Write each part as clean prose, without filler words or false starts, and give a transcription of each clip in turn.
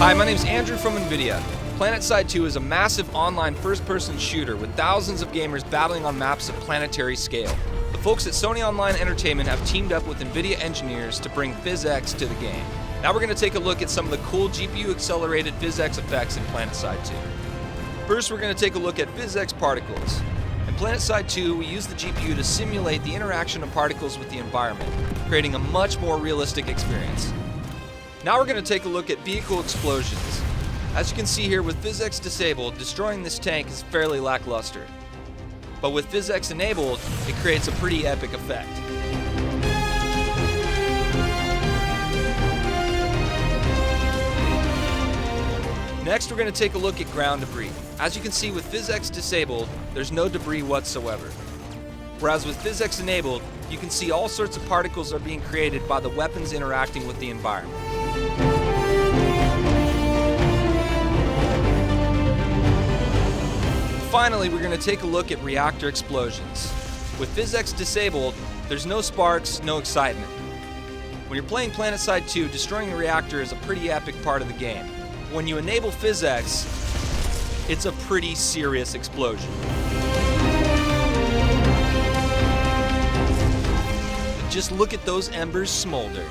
Hi, my name's Andrew from NVIDIA. PlanetSide 2 is a massive online first-person shooter with thousands of gamers battling on maps of planetary scale. The folks at Sony Online Entertainment have teamed up with NVIDIA engineers to bring PhysX to the game. Now we're going to take a look at some of the cool GPU-accelerated PhysX effects in PlanetSide 2. First, we're going to take a look at PhysX particles. In PlanetSide 2, we use the GPU to simulate the interaction of particles with the environment, creating a much more realistic experience. Now we're going to take a look at vehicle explosions. As you can see here, with PhysX disabled, destroying this tank is fairly lackluster. But with PhysX enabled, it creates a pretty epic effect. Next, we're going to take a look at ground debris. As you can see, with PhysX disabled, there's no debris whatsoever. Whereas with PhysX enabled, you can see all sorts of particles are being created by the weapons interacting with the environment. Finally, we're going to take a look at reactor explosions. With PhysX disabled, there's no sparks, no excitement. When you're playing PlanetSide 2, destroying a reactor is a pretty epic part of the game. When you enable PhysX, it's a pretty serious explosion. And just look at those embers smolder.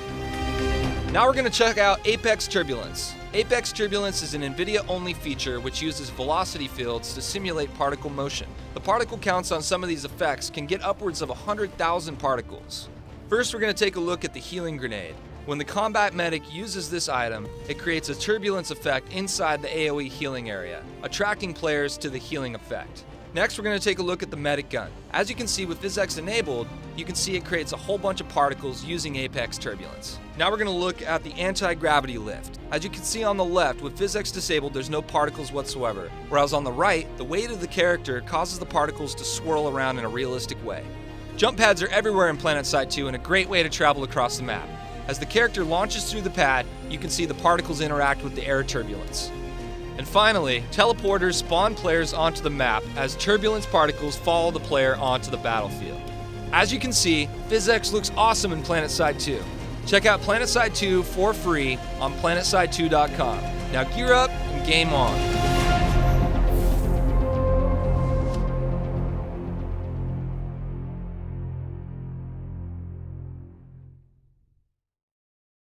Now we're going to check out Apex Turbulence. Apex Turbulence is an NVIDIA-only feature which uses velocity fields to simulate particle motion. The particle counts on some of these effects can get upwards of 100,000 particles. First, we're going to take a look at the healing grenade. When the combat medic uses this item, it creates a turbulence effect inside the AoE healing area, attracting players to the healing effect. Next, we're going to take a look at the medic gun. As you can see, with PhysX enabled, you can see it creates a whole bunch of particles using Apex Turbulence. Now we're going to look at the anti-gravity lift. As you can see on the left, with PhysX disabled, there's no particles whatsoever. Whereas on the right, the weight of the character causes the particles to swirl around in a realistic way. Jump pads are everywhere in PlanetSide 2 and a great way to travel across the map. As the character launches through the pad, you can see the particles interact with the air turbulence. And finally, teleporters spawn players onto the map as turbulence particles follow the player onto the battlefield. As you can see, PhysX looks awesome in PlanetSide 2. Check out PlanetSide 2 for free on PlanetSide2.com. Now gear up and game on.